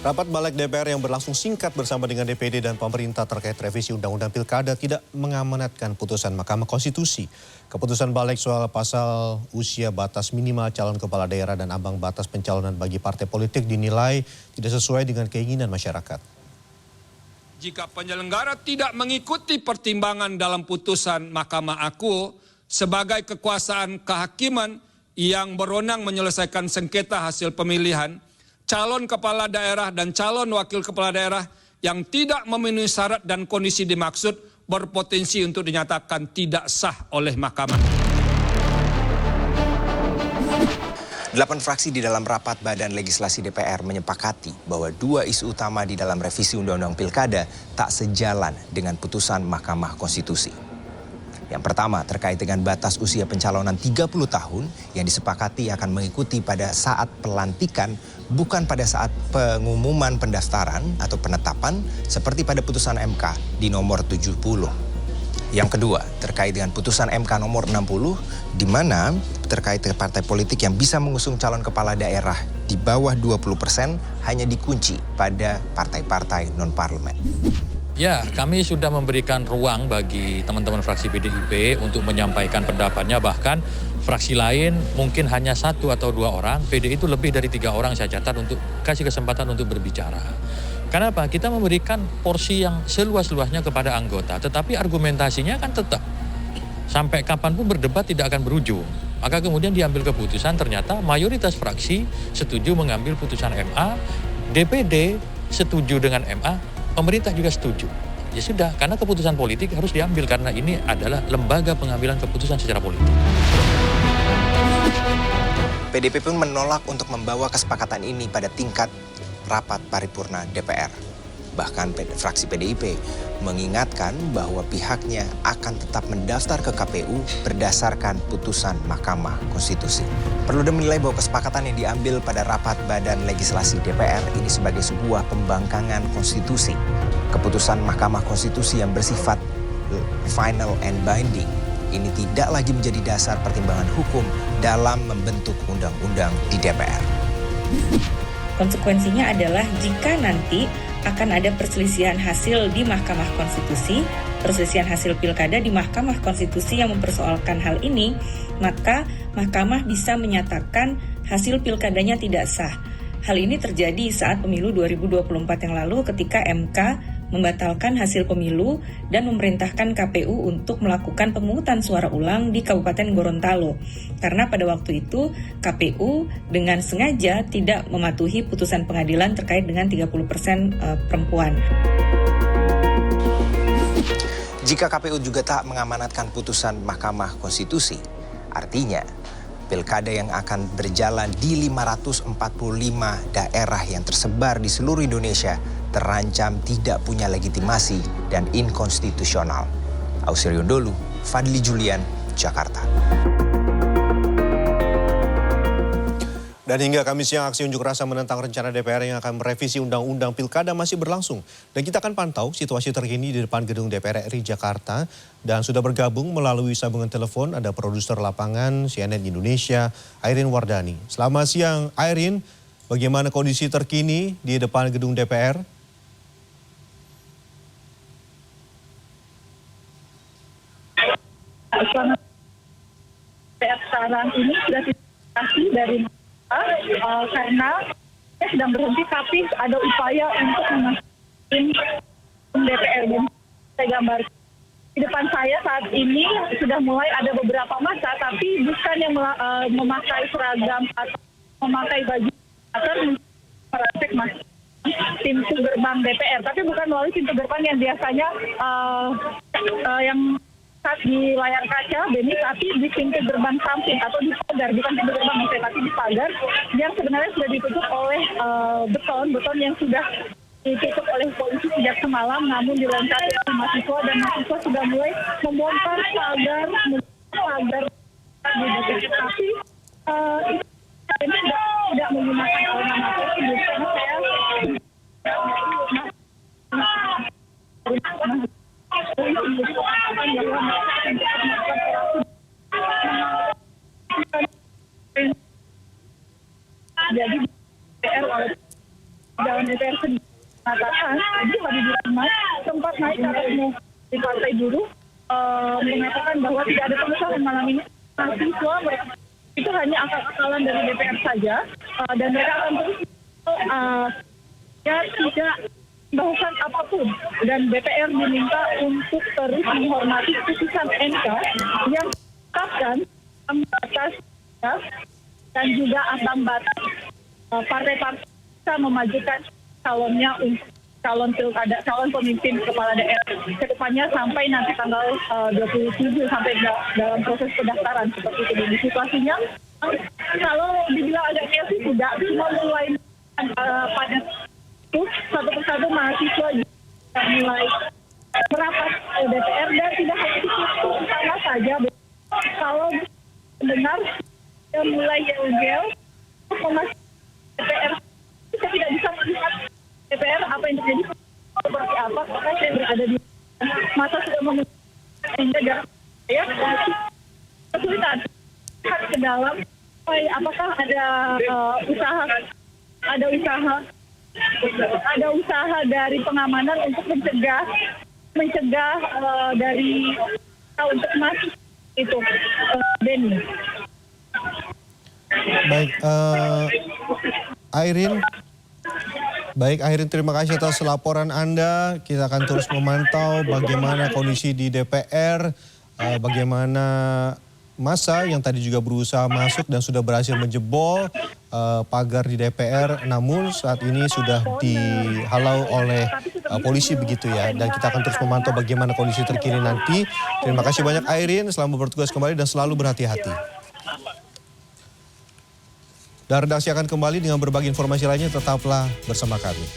Rapat Balik DPR yang berlangsung singkat bersama dengan DPD dan pemerintah terkait revisi Undang-Undang Pilkada tidak mengamanatkan putusan Mahkamah Konstitusi. Keputusan Balik soal pasal usia batas minimal calon kepala daerah dan ambang batas pencalonan bagi partai politik dinilai tidak sesuai dengan keinginan masyarakat. Jika penyelenggara tidak mengikuti pertimbangan dalam putusan Mahkamah Aku sebagai kekuasaan kehakiman yang berwenang menyelesaikan sengketa hasil pemilihan, calon kepala daerah dan calon wakil kepala daerah yang tidak memenuhi syarat dan kondisi dimaksud berpotensi untuk dinyatakan tidak sah oleh mahkamah. 8 fraksi di dalam rapat Badan Legislasi DPR menyepakati bahwa 2 isu utama di dalam revisi Undang-Undang Pilkada tak sejalan dengan putusan Mahkamah Konstitusi. Yang pertama terkait dengan batas usia pencalonan 30 tahun yang disepakati akan mengikuti pada saat pelantikan, bukan pada saat pengumuman pendaftaran atau penetapan seperti pada putusan MK di nomor 70. Yang kedua terkait dengan putusan MK nomor 60 di mana terkait dengan partai politik yang bisa mengusung calon kepala daerah di bawah 20% hanya dikunci pada partai-partai non-parlemen. Ya, kami sudah memberikan ruang bagi teman-teman fraksi PDIP untuk menyampaikan pendapatnya, bahkan fraksi lain mungkin hanya 1 atau 2 orang, PDI itu lebih dari 3 orang saya catat untuk kasih kesempatan untuk berbicara. Kenapa? Kita memberikan porsi yang seluas-luasnya kepada anggota, tetapi argumentasinya kan tetap. Sampai kapanpun berdebat tidak akan berujung. Maka kemudian diambil keputusan, ternyata mayoritas fraksi setuju mengambil putusan MA, DPD setuju dengan MA, pemerintah juga setuju. Ya sudah, karena keputusan politik harus diambil karena ini adalah lembaga pengambilan keputusan secara politik. PDIP pun menolak untuk membawa kesepakatan ini pada tingkat rapat paripurna DPR. Bahkan fraksi PDIP mengingatkan bahwa pihaknya akan tetap mendaftar ke KPU berdasarkan putusan Mahkamah Konstitusi. Perlu dinilai bahwa kesepakatan yang diambil pada rapat Badan Legislasi DPR ini sebagai sebuah pembangkangan konstitusi. Keputusan Mahkamah Konstitusi yang bersifat final and binding ini tidak lagi menjadi dasar pertimbangan hukum dalam membentuk undang-undang di DPR. Konsekuensinya adalah jika nanti akan ada perselisihan hasil di Mahkamah Konstitusi, perselisihan hasil pilkada di Mahkamah Konstitusi yang mempersoalkan hal ini, maka Mahkamah bisa menyatakan hasil pilkadanya tidak sah. Hal ini terjadi saat pemilu 2024 yang lalu ketika MK membatalkan hasil pemilu dan memerintahkan KPU untuk melakukan pemungutan suara ulang di Kabupaten Gorontalo. Karena pada waktu itu KPU dengan sengaja tidak mematuhi putusan pengadilan terkait dengan 30% perempuan. Jika KPU juga tak mengamanatkan putusan Mahkamah Konstitusi, artinya pilkada yang akan berjalan di 545 daerah yang tersebar di seluruh Indonesia terancam tidak punya legitimasi dan inkonstitusional. Ausirion Dholu, Fadli Julian, Jakarta. Dan hingga Kamis siang aksi unjuk rasa menentang rencana DPR yang akan merevisi Undang-Undang Pilkada masih berlangsung. Dan kita akan pantau situasi terkini di depan gedung DPR RI Jakarta. Dan sudah bergabung melalui sambungan telepon ada produser lapangan CNN Indonesia, Airin Wardani. Selamat siang Airin, bagaimana kondisi terkini di depan gedung DPR? Sekarang ini sudah dibatasi dari karena saya sedang berhenti, tapi ada upaya untuk memastikan DPR. Saya gambar di depan saya saat ini sudah mulai ada beberapa massa, tapi bukan yang memakai seragam atau memakai baju atau praktek pintu gerbang DPR, tapi bukan melalui pintu gerbang yang biasanya yang di layar kaca, Beni, tapi di pintu gerbang samping atau di pagar, bukan pintu gerbang, tapi di pagar yang sebenarnya sudah ditutup oleh beton yang sudah ditutup oleh polisi sejak semalam, namun dilengkapi oleh mahasiswa dan mahasiswa sudah mulai membongkar pagar tapi ini tidak menggunakan nama polisi, karena saya jadi DPR oleh dalam DPR sendiri mengatakan tadi hari Jumat sempat naik ke atas di Partai Buruh mengatakan bahwa tidak ada pengesahan malam ini. Mahasiswa mereka itu hanya akal-akalan dari DPR saja dan mereka akan terus tidak melakukan apapun, dan DPR diminta untuk terus menghormati putusan MK yang menetapkan ambang batas dan juga ambang batas partai-partai bisa memajukan calonnya untuk calon pilkada, calon pemimpin kepala daerah ke depannya sampai nanti tanggal 27 sampai dalam proses pendaftaran seperti itu. Di situasinya kalau dibilang agak chaos tidak, cuma mulai pada itu satu persatu mahasiswa mulai merapat ke DPR, dan tidak hanya itu sama saja. Kalau benar mulai yel-yel memasuki DPR, kita tidak bisa melihat DPR apa yang terjadi seperti apa, karena saya berada di masa sudah menjaga saya kesulitan ke dalam apakah ada usaha dari pengamanan untuk mencegah dari untuk masuk itu Benny. Baik, Airin, terima kasih atas laporan Anda. Kita akan terus memantau bagaimana kondisi di DPR, bagaimana massa yang tadi juga berusaha masuk dan sudah berhasil menjebol pagar di DPR, namun saat ini sudah dihalau oleh polisi begitu ya. Dan kita akan terus memantau bagaimana kondisi terkini nanti. Terima kasih banyak Airin, selamat bertugas kembali dan selalu berhati-hati. Dan redaksi akan kembali dengan berbagi informasi lainnya, tetaplah bersama kami.